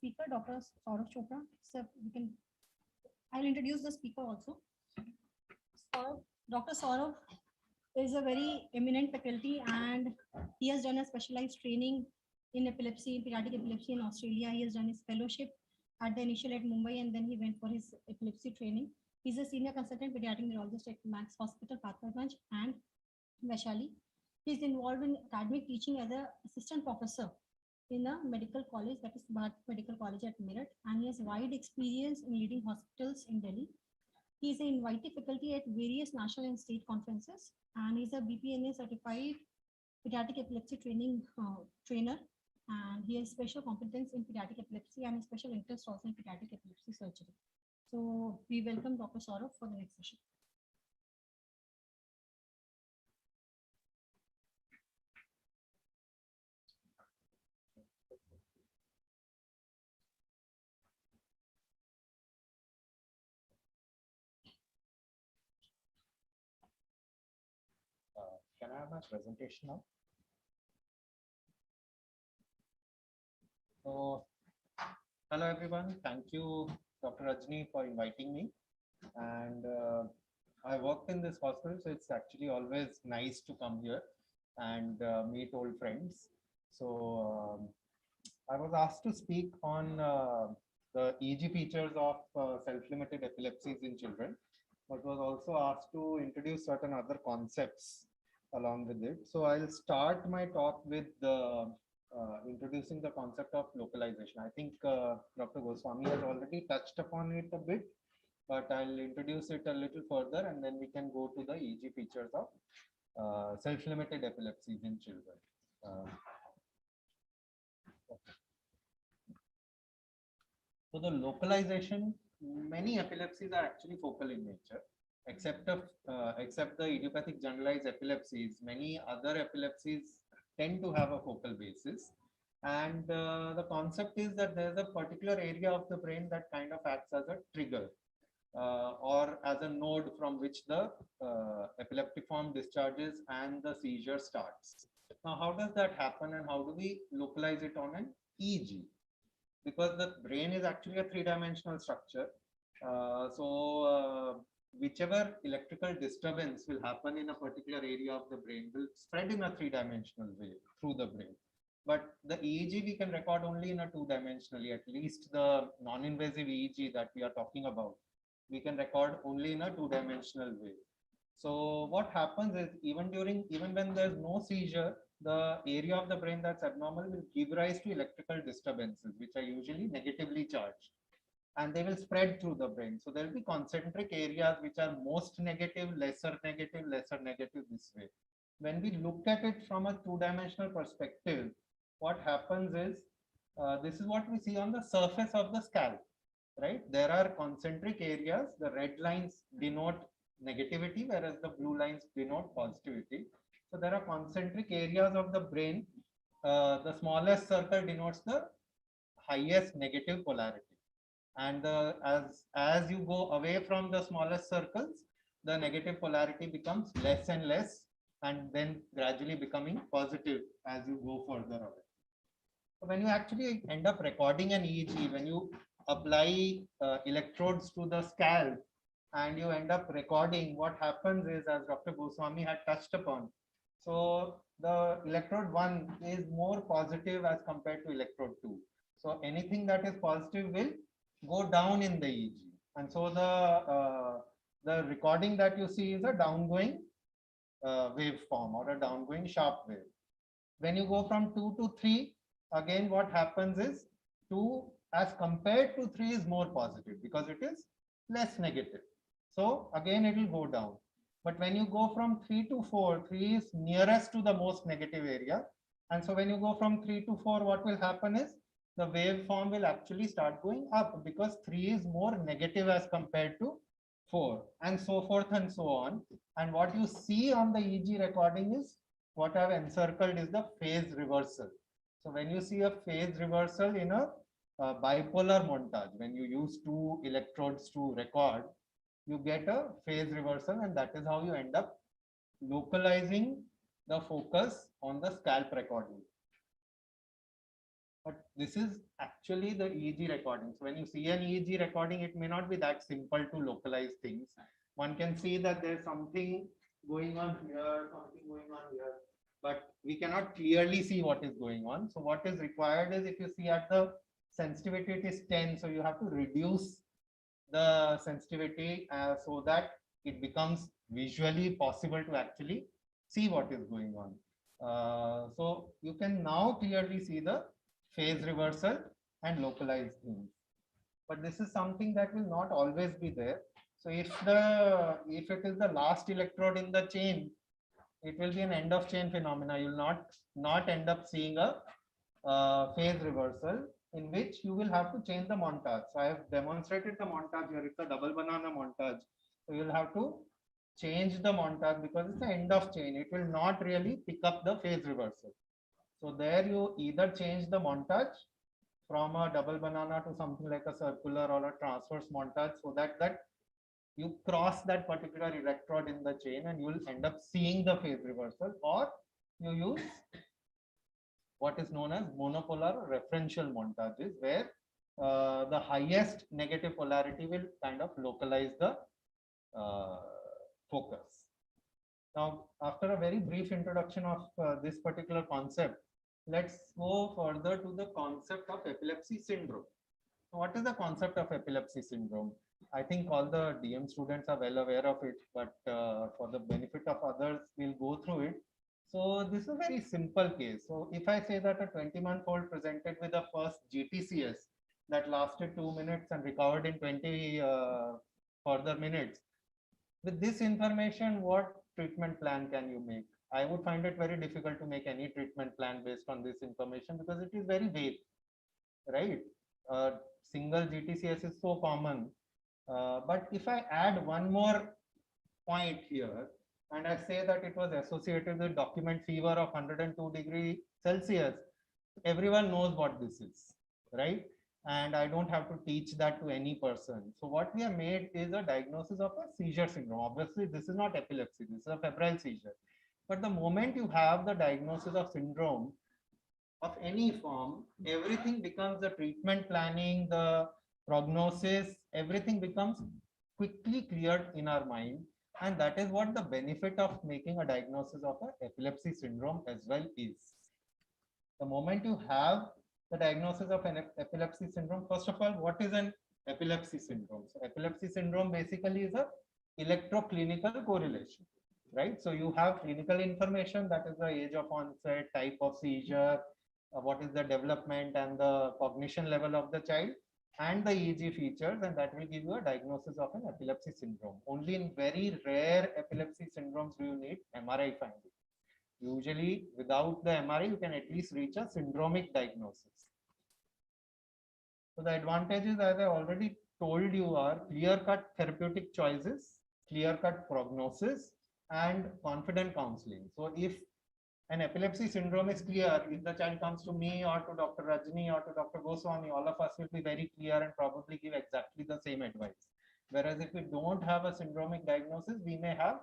speaker, Dr. Saurav Chopra. So we can, I'll introduce the speaker also. Saurav, Dr. Saurav is a very eminent faculty and he has done a specialized training in epilepsy, pediatric epilepsy in Australia. He has done his fellowship at the initial at Mumbai and then he went for his epilepsy training. He's a senior consultant pediatric neurologist at Max Hospital, Patparganj and Vaishali. He's involved in academic teaching as an assistant professor in a medical college, that is Bharat Medical College at Meerut, and he has wide experience in leading hospitals in Delhi. He is an invited faculty at various national and state conferences, and he's a BPNA certified pediatric epilepsy trainer, and he has special competence in pediatric epilepsy and a special interest also in pediatric epilepsy surgery. So we welcome Dr. Saurav for the next session. Can I have my presentation now? So, hello everyone. Thank you, Dr. Rajni, for inviting me. And I worked in this hospital, so it's actually always nice to come here and meet old friends. So, I was asked to speak on the EEG features of self-limited epilepsies in children, but was also asked to introduce certain other concepts along with it. So I'll start my talk with introducing the concept of localization. I think Dr. Goswami has already touched upon it a bit, but I'll introduce it a little further and then we can go to the EEG features of self-limited epilepsies in children. So the localization, many epilepsies are actually focal in nature. Except the idiopathic generalized epilepsies, many other epilepsies tend to have a focal basis. And the concept is that there's a particular area of the brain that kind of acts as a trigger or as a node from which the epileptic form discharges and the seizure starts. Now, how does that happen and how do we localize it on an EEG? Because the brain is actually a three-dimensional structure. Whichever electrical disturbance will happen in a particular area of the brain will spread in a three-dimensional way through the brain. But the EEG we can record only in a two-dimensionally, at least the non-invasive EEG that we are talking about, we can record only in a two-dimensional way. So what happens is even when there's no seizure, the area of the brain that's abnormal will give rise to electrical disturbances, which are usually negatively charged. And they will spread through the brain. So there will be concentric areas which are most negative, lesser negative this way. When we look at it from a two-dimensional perspective, what happens is, this is what we see on the surface of the scalp, right? There are concentric areas, the red lines denote negativity, whereas the blue lines denote positivity. So there are concentric areas of the brain. The smallest circle denotes the highest negative polarity. And as you go away from the smallest circles, the negative polarity becomes less and less, and then gradually becoming positive as you go further away. So when you actually end up recording an EEG, when you apply electrodes to the scalp and you end up recording, what happens is, as Dr. Goswami had touched upon, so the electrode 1 is more positive as compared to electrode 2. So anything that is positive will go down in the EEG, and so the recording that you see is a downgoing waveform or a downgoing sharp wave. When you go from 2 to 3, again what happens is 2 as compared to 3 is more positive because it is less negative. So again it will go down. But when you go from 3 to 4, 3 is nearest to the most negative area, and so when you go from 3 to 4, what will happen is the waveform will actually start going up because 3 is more negative as compared to 4, and so forth and so on. And what you see on the EEG recording is what I've encircled is the phase reversal. So when you see a phase reversal in a bipolar montage, when you use 2 electrodes to record, you get a phase reversal, and that is how you end up localizing the focus on the scalp recording. But this is actually the EEG recording. So when you see an EEG recording, it may not be that simple to localize things. One can see that there's something going on here, something going on here, but we cannot clearly see what is going on. So what is required is, if you see at the sensitivity, it is 10. So you have to reduce the sensitivity so that it becomes visually possible to actually see what is going on. So you can now clearly see the phase reversal and localize things. But this is something that will not always be there. So if it is the last electrode in the chain, it will be an end of chain phenomena. You will not end up seeing a phase reversal, in which you will have to change the montage. So I have demonstrated the montage here. It's a double banana montage. So you'll have to change the montage because it's the end of chain. It will not really pick up the phase reversal. So there you either change the montage from a double banana to something like a circular or a transverse montage, so that you cross that particular electrode in the chain and you will end up seeing the phase reversal, or you use what is known as monopolar or referential montages, where the highest negative polarity will kind of localize the focus. Now, after a very brief introduction of this particular concept, let's go further to the concept of epilepsy syndrome. So what is the concept of epilepsy syndrome? I think all the DM students are well aware of it, but for the benefit of others, we'll go through it. So this is a very simple case. So if I say that a 20-month-old presented with a first GTCS that lasted 2 minutes and recovered in 20 further minutes, with this information, what treatment plan can you make? I would find it very difficult to make any treatment plan based on this information because it is very vague, right? Single GTCS is so common. But if I add one more point here, and I say that it was associated with document fever of 102 degrees Celsius, everyone knows what this is, right? And I don't have to teach that to any person. So what we have made is a diagnosis of a seizure syndrome. Obviously, this is not epilepsy, this is a febrile seizure. But the moment you have the diagnosis of syndrome of any form, everything becomes the treatment planning, the prognosis, everything becomes quickly cleared in our mind. And that is what the benefit of making a diagnosis of an epilepsy syndrome as well is. The moment you have the diagnosis of an epilepsy syndrome, first of all, what is an epilepsy syndrome? So epilepsy syndrome basically is a electroclinical correlation, right? So you have clinical information, that is the age of onset, type of seizure, what is the development and the cognition level of the child, and the EEG features, and that will give you a diagnosis of an epilepsy syndrome. Only in very rare epilepsy syndromes do you need MRI finding. Usually, without the MRI, you can at least reach a syndromic diagnosis. So the advantages, as I already told you, are clear-cut therapeutic choices, clear-cut prognosis, and confident counseling. So if an epilepsy syndrome is clear, if the child comes to me or to Dr. Rajni or to Dr. Goswami, all of us will be very clear and probably give exactly the same advice. Whereas if we don't have a syndromic diagnosis, we may have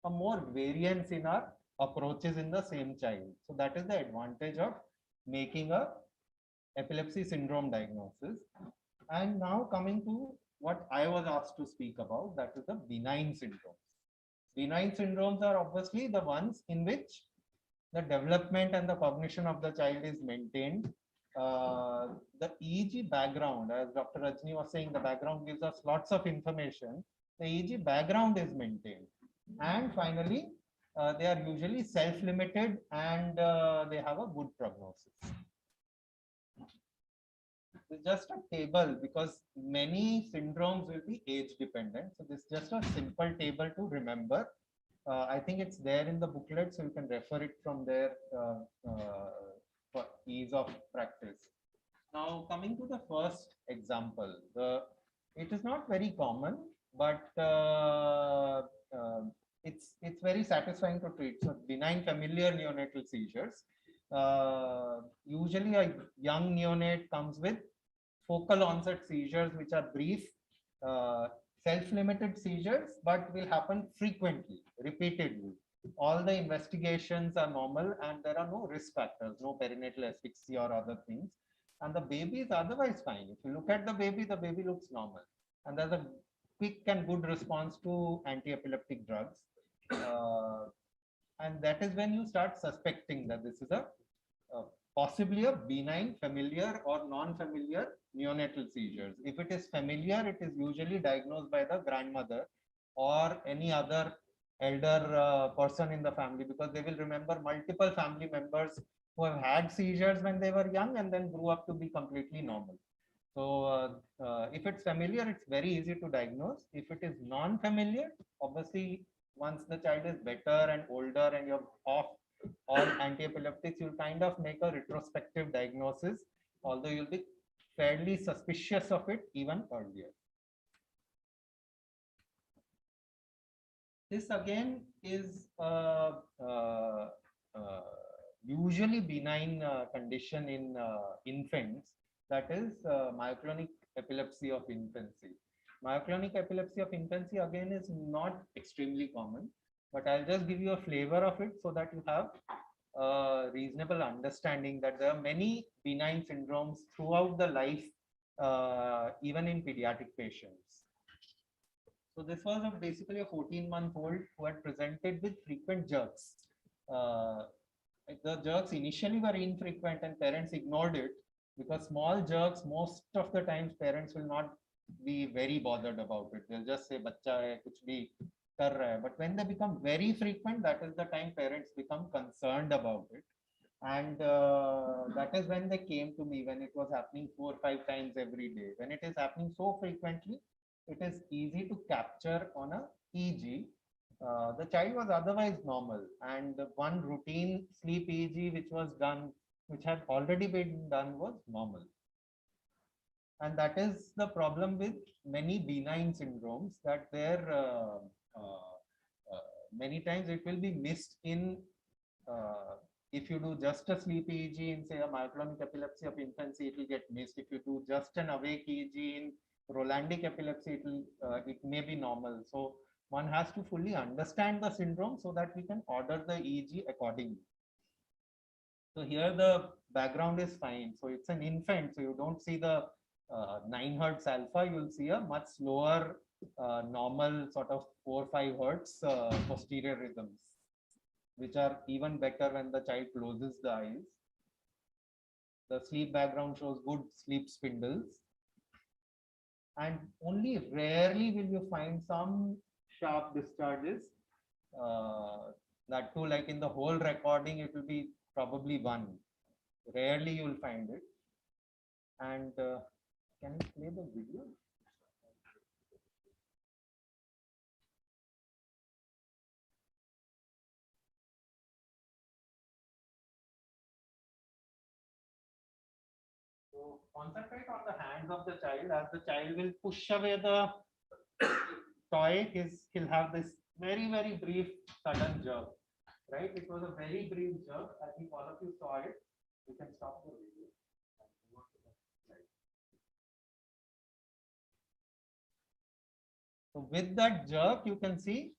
a more variance in our approaches in the same child. So that is the advantage of making a epilepsy syndrome diagnosis. And now coming to what I was asked to speak about, that is the benign syndromes. Benign syndromes are obviously the ones in which the development and the cognition of the child is maintained. The EEG background, as Dr. Rajni was saying, the background gives us lots of information. The EEG background is maintained. And finally, they are usually self-limited and they have a good prognosis. It's just a table because many syndromes will be age dependent. So this is just a simple table to remember. I think it's there in the booklet, so you can refer it from there for ease of practice. Now, coming to the first example, it is not very common, but it's very satisfying to treat. So, benign familiar neonatal seizures. Usually, a young neonate comes with focal onset seizures, which are brief, self-limited seizures, but will happen frequently, repeatedly. All the investigations are normal and there are no risk factors, no perinatal asphyxia or other things. and the baby is otherwise fine. If you look at the baby looks normal, and there's a quick and good response to anti-epileptic drugs. And that is when you start suspecting that this is a possibly a benign, familiar or non-familiar neonatal seizures. If it is familiar, it is usually diagnosed by the grandmother or any other elder person in the family, because they will remember multiple family members who have had seizures when they were young and then grew up to be completely normal. So if it's familiar, it's very easy to diagnose. If it is non-familiar, obviously, once the child is better and older and you're off all anti-epileptics, you'll kind of make a retrospective diagnosis, although you'll be fairly suspicious of it even earlier. This again is usually benign condition in infants, that is myoclonic epilepsy of infancy. Myoclonic epilepsy of infancy again is not extremely common, but I'll just give you a flavor of it so that you have a reasonable understanding that there are many benign syndromes throughout the life, even in pediatric patients. So this was basically a 14-month-old who had presented with frequent jerks. The jerks initially were infrequent and parents ignored it, because small jerks, most of the times parents will not be very bothered about it. They'll just say, "Bachcha hai, kuch bhi kar raha hai." But when they become very frequent, that is the time parents become concerned about it. And that is when they came to me, when it was happening 4 or 5 times every day. When it is happening so frequently, it is easy to capture on a EEG. The child was otherwise normal, and the one routine sleep EEG which was done, which had already been done, was normal. And that is the problem with many benign syndromes, that many times it will be missed in, if you do just a sleep EEG in, say, a myoclonic epilepsy of infancy, it will get missed. If you do just an awake EEG in Rolandic epilepsy, it may be normal. So one has to fully understand the syndrome so that we can order the EEG accordingly. So here the background is fine. So it's an infant, so you don't see the 9 hertz alpha, you'll see a much slower normal sort of 4 or 5 hertz posterior rhythms, which are even better when the child closes the eyes. The sleep background shows good sleep spindles. And only rarely will you find some sharp discharges. That too, like in the whole recording, it will be probably one. Rarely you will find it. And can you play the video? So concentrate on the hands of the child. As the child will push away the toy, he'll have this very, very brief sudden jerk. Right? It was a very brief jerk. I think all of you saw it. You can stop the video. So with that jerk, you can see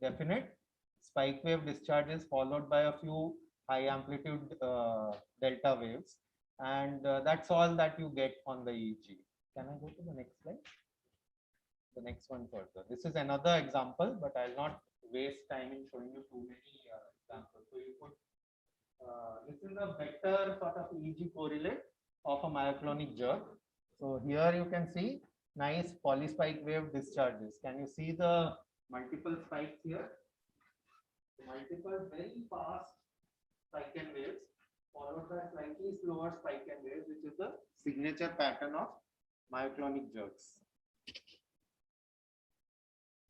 definite spike wave discharges followed by a few high amplitude delta waves. And that's all that you get on the EEG. Can I go to the next slide? The next one further. This is another example, but I'll not waste time in showing you too many examples. So you put, this is a better sort of EEG correlate of a myoclonic jerk. So here you can see nice polyspike wave discharges. Can you see the multiple spikes here? Multiple very fast spike and waves, followed by slightly slower spike and waves, which is the signature pattern of myoclonic jerks.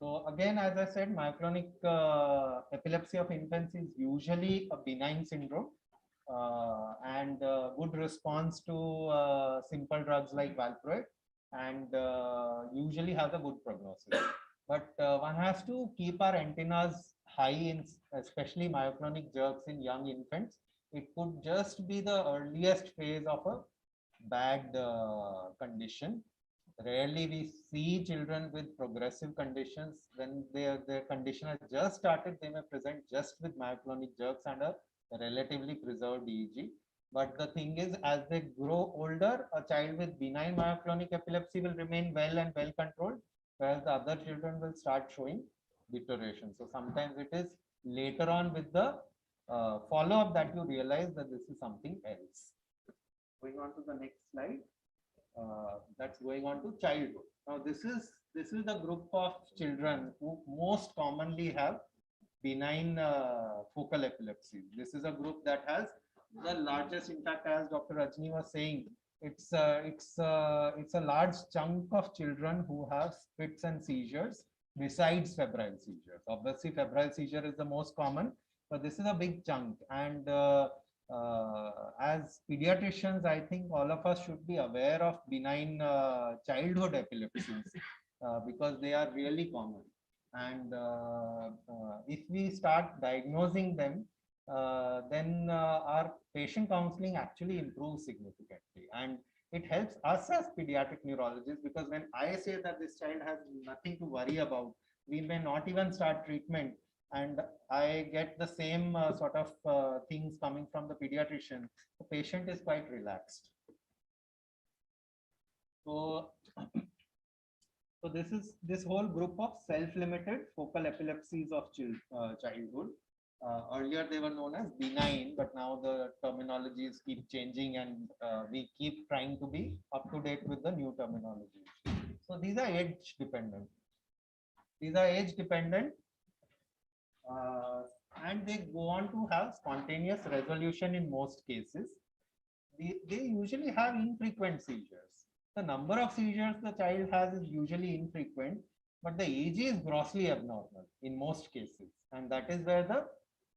So again, as I said, myoclonic epilepsy of infancy is usually a benign syndrome and good response to simple drugs like valproate, and usually has a good prognosis. But one has to keep our antennas high in especially myoclonic jerks in young infants. It could just be the earliest phase of a bad condition. Rarely we see children with progressive conditions. When their condition has just started, they may present just with myoclonic jerks and a relatively preserved EEG. But the thing is, as they grow older, a child with benign myoclonic epilepsy will remain well and well controlled, whereas the other children will start showing deterioration. So sometimes it is later on with the follow-up that you realize that this is something else. Going on to the next slide. That's going on to childhood. Now this is the group of children who most commonly have benign focal epilepsy. This is a group that has the largest, in fact, as Dr. Rajni was saying, it's a large chunk of children who have fits and seizures besides febrile seizures. Obviously, febrile seizure is the most common, but this is a big chunk. And as pediatricians, I think all of us should be aware of benign childhood epilepsies because they are really common. And if we start diagnosing them, then our patient counseling actually improves significantly. And it helps us as pediatric neurologists, because when I say that this child has nothing to worry about, we may not even start treatment. And I get the same sort of things coming from the pediatrician. The patient is quite relaxed. So, so this whole group of self-limited focal epilepsies of childhood. Earlier they were known as benign, but now the terminologies keep changing, and we keep trying to be up to date with the new terminology. So these are age dependent. These are age dependent, and they go on to have spontaneous resolution in most cases. They usually have infrequent seizures. The number of seizures the child has is usually infrequent, but the age is grossly abnormal in most cases. And that is where the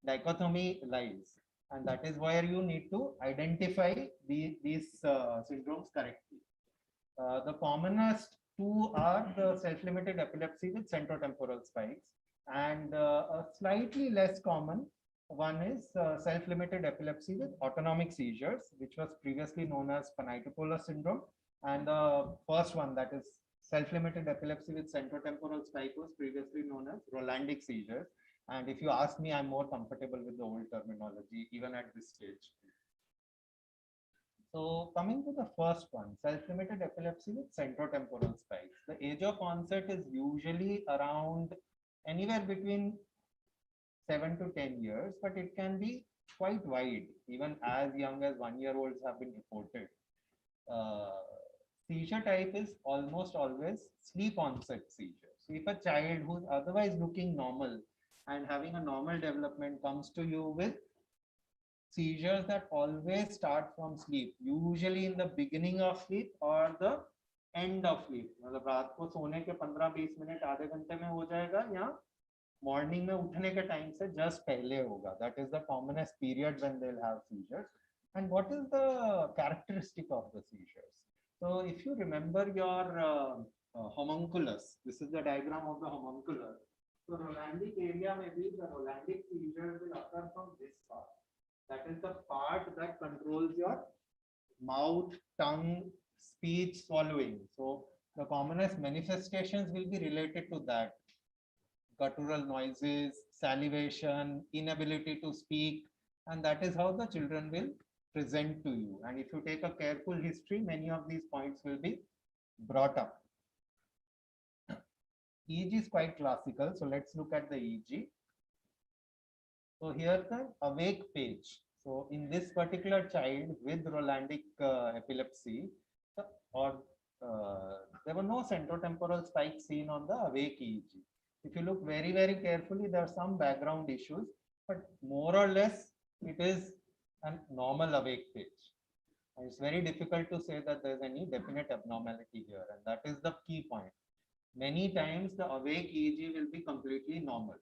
dichotomy lies. And that is where you need to identify these syndromes correctly. The commonest two are the self-limited epilepsy with centrotemporal spikes, and a slightly less common one is self-limited epilepsy with autonomic seizures, which was previously known as Panaytopoulos syndrome. And the first one, that is self-limited epilepsy with centrotemporal spike, was previously known as Rolandic seizures. And if you ask me, I'm more comfortable with the old terminology, even at this stage. So coming to the first one, self-limited epilepsy with centrotemporal spikes. The age of onset is usually around anywhere between 7 to 10 years, but it can be quite wide. Even as young as 1-year-olds have been reported. Seizure type is almost always sleep onset seizure. So if a child who's otherwise looking normal and having a normal development comes to you with seizures that always start from sleep, usually in the beginning of sleep or the end of sleep, मतलब रात को सोने के 15-20 minute आधे घंटे में हो जाएगा या मॉर्निंग में उठने के टाइम से जस्ट पहले होगा. That is the commonest period when they'll have seizures. And what is the characteristic of the seizures? So if you remember your homunculus, this is the diagram of the homunculus. So Rolandic area, maybe the Rolandic seizure will occur from this part. That is the part that controls your mouth, tongue, speech, swallowing. So the commonest manifestations will be related to that. Guttural noises, salivation, inability to speak, and that is how the children will present to you. And if you take a careful history, many of these points will be brought up. EEG is quite classical, so let's look at the EEG. So here's the awake page. So in this particular child with Rolandic epilepsy, there were no centrotemporal spikes seen on the awake EEG. If you look very, very carefully, there are some background issues, but more or less it is a normal awake page. And it's very difficult to say that there's any definite abnormality here, and that is the key point. Many times the awake EEG will be completely normal.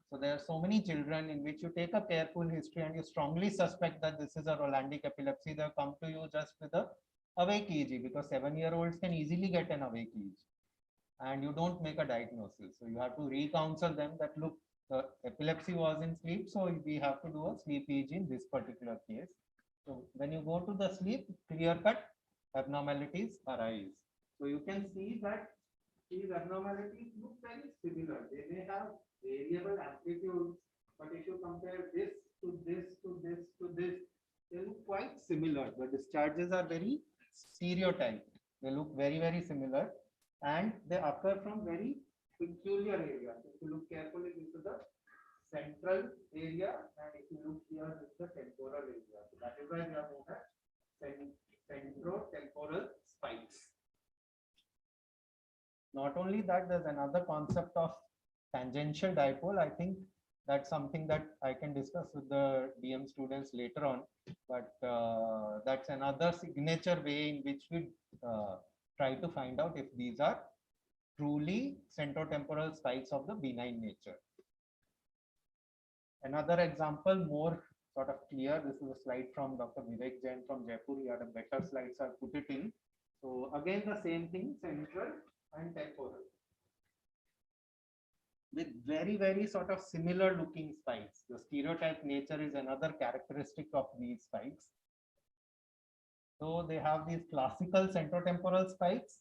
So there are so many children in which you take a careful history and you strongly suspect that this is a Rolandic epilepsy. They'll come to you just with a awake EEG, because 7-year-olds can easily get an awake EEG. And you don't make a diagnosis. So you have to re-counsel them that, look, the epilepsy was in sleep, so we have to do a sleep EEG in this particular case. So when you go to the sleep, clear-cut abnormalities arise. So you can see that these abnormalities look very similar. They may have variable amplitudes, but if you compare this to this to this to this, they look quite similar. The discharges are very stereotyped. They look very, very similar, and they occur from very peculiar areas. If you look carefully, this is the central area, and if you look here, this is the temporal area. So that is why they are known as centrotemporal spikes. Not only that, there's another concept of tangential dipole. I think that's something that I can discuss with the DM students later on, but that's another signature way in which we try to find out if these are truly centrotemporal spikes of the benign nature. Another example, more sort of clear, this is a slide from Dr. Vivek Jain from Jaipur. He had a better slide, so I'll put it in. So again, the same thing, central and temporal, with very, very sort of similar looking spikes. The stereotype nature is another characteristic of these spikes. So they have these classical centrotemporal spikes.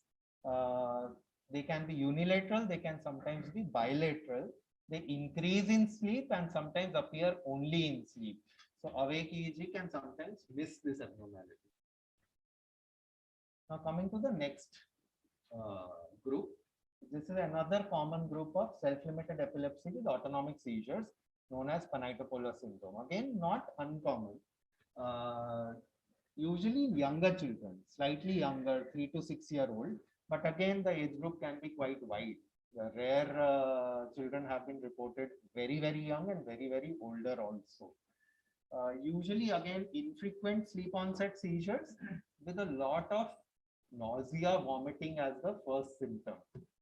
They can be unilateral, they can sometimes be bilateral. They increase in sleep and sometimes appear only in sleep. So awake EEG can sometimes miss this abnormality. Now coming to the next group. This is another common group of self-limited epilepsy with autonomic seizures known as Panitopolar syndrome. Again, not uncommon. Usually younger children, slightly younger, 3 to 6 year old, but again, the age group can be quite wide. The rare children have been reported very, very young and very, very older also. Usually, again, infrequent sleep onset seizures with a lot of nausea, vomiting as the first symptom.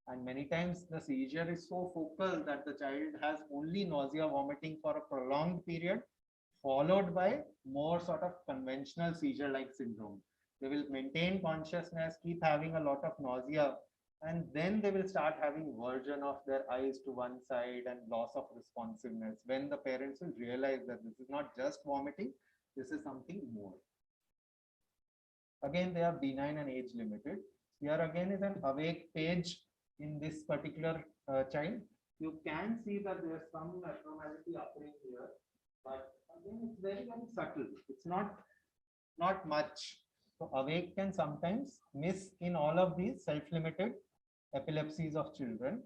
And many times the seizure is so focal that the child has only nausea, vomiting for a prolonged period, followed by more sort of conventional seizure-like syndrome. They will maintain consciousness, keep having a lot of nausea, and then they will start having version of their eyes to one side and loss of responsiveness, when the parents will realize that this is not just vomiting, this is something more. Again, they are benign and age limited. Here again is an awake page in this particular child. You can see that there's some abnormality occurring here, but again, it's very, very subtle. It's not much. So awake can sometimes miss in all of these self-limited epilepsies of children.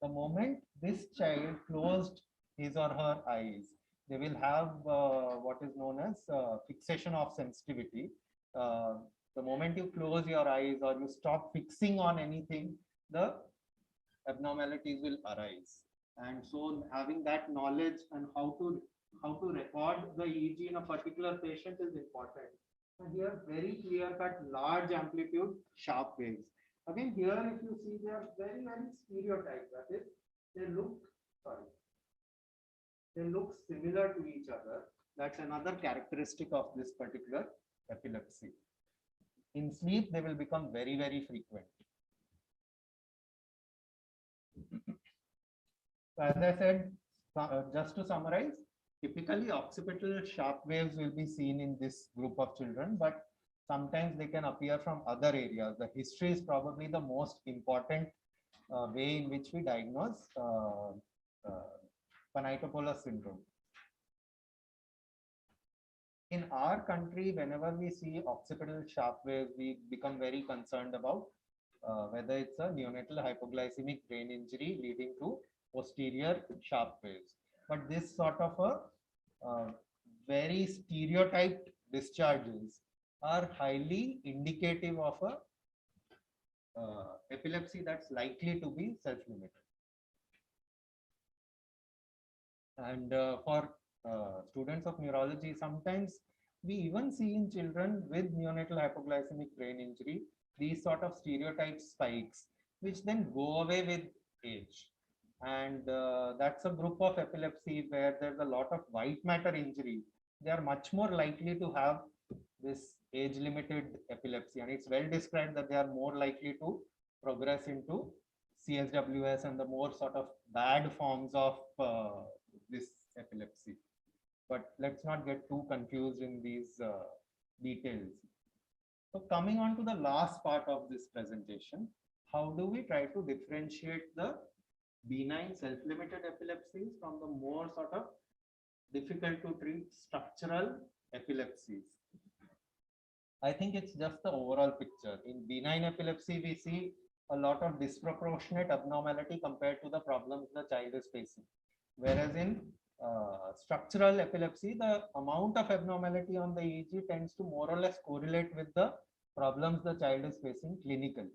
The moment this child closed his or her eyes, they will have what is known as fixation of sensitivity. The moment you close your eyes or you stop fixing on anything, the abnormalities will arise. And so having that knowledge and how to record the EEG in a particular patient is important. And here, very clear-cut, large amplitude, sharp waves. Again, here, if you see, they are very, very stereotyped. That is, they look similar to each other. That's another characteristic of this particular epilepsy. In sleep, they will become very, very frequent. So as I said, just to summarize, typically occipital sharp waves will be seen in this group of children, but sometimes they can appear from other areas. The history is probably the most important way in which we diagnose Panitopolar syndrome. In our country, whenever we see occipital sharp waves, we become very concerned about whether it's a neonatal hypoglycemic brain injury leading to posterior sharp waves. But this sort of a very stereotyped discharges are highly indicative of a epilepsy that's likely to be self-limited. And for students of neurology, sometimes we even see in children with neonatal hypoglycemic brain injury these sort of stereotype spikes, which then go away with age. And that's a group of epilepsy where there's a lot of white matter injury. They are much more likely to have this age limited epilepsy, and it's well described that they are more likely to progress into CSWS and the more sort of bad forms of this epilepsy. But let's not get too confused in these details. So coming on to the last part of this presentation, how do we try to differentiate the benign self-limited epilepsies from the more sort of difficult to treat structural epilepsies. I think it's just the overall picture. In benign epilepsy, we see a lot of disproportionate abnormality compared to the problems the child is facing. Whereas in structural epilepsy, the amount of abnormality on the EEG tends to more or less correlate with the problems the child is facing clinically.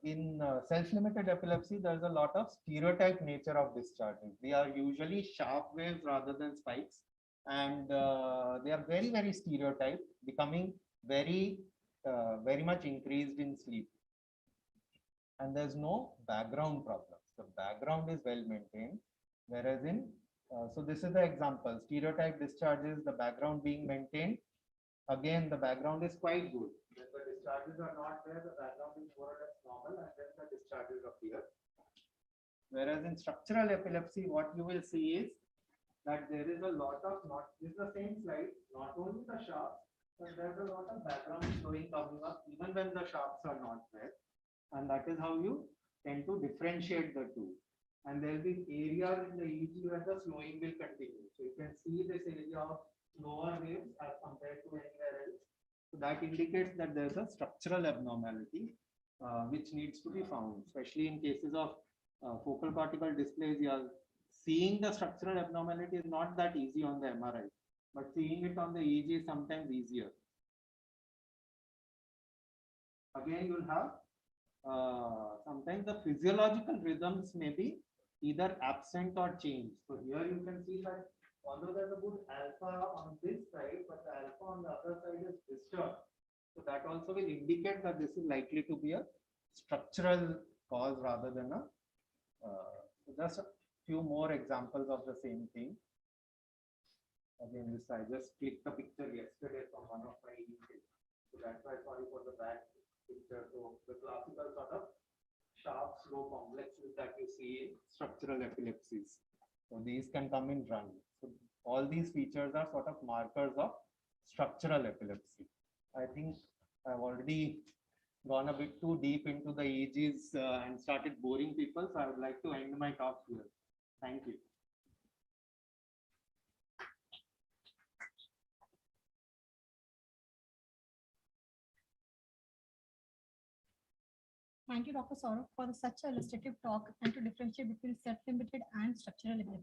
In self-limited epilepsy, there's a lot of stereotype nature of discharges. They are usually sharp waves rather than spikes, and they are very, very stereotyped, becoming very, very much increased in sleep. And there's no background problems. The background is well maintained, whereas in, so this is the example, stereotype discharges, the background being maintained. Again, the background is quite good. When the discharges are not there, the background is more or less normal, and then the discharges appear. Whereas in structural epilepsy, what you will see is that there is a lot of, this is the same slide, not only the sharps, but there's a lot of background slowing coming up, even when the sharps are not there. And that is how you tend to differentiate the two. And there will be areas in the EEG where the slowing will continue. So you can see this area of lower waves as compared to anywhere else. So that indicates that there's a structural abnormality which needs to be found, especially in cases of focal cortical dysplasia. Seeing the structural abnormality is not that easy on the MRI, but seeing it on the EEG is sometimes easier. Again, you'll have sometimes the physiological rhythms may be either absent or changed. So here you can see that although there's a good alpha on this side, but the alpha on the other side is disturbed. So that also will indicate that this is likely to be a structural cause rather than a, just a few more examples of the same thing. Again, this I just clicked the picture yesterday from one of my emails. So that's why sorry for the bad picture. So the classical sort of sharp, slow complexes that you see in structural epilepsies. So these can come in run. So all these features are sort of markers of structural epilepsy. I think I've already gone a bit too deep into the EEGs and started boring people. So I would like to end my talk here. Thank you. Thank you, Dr. Saurav, for such a illustrative talk and to differentiate between self-limited and structural epilepsy.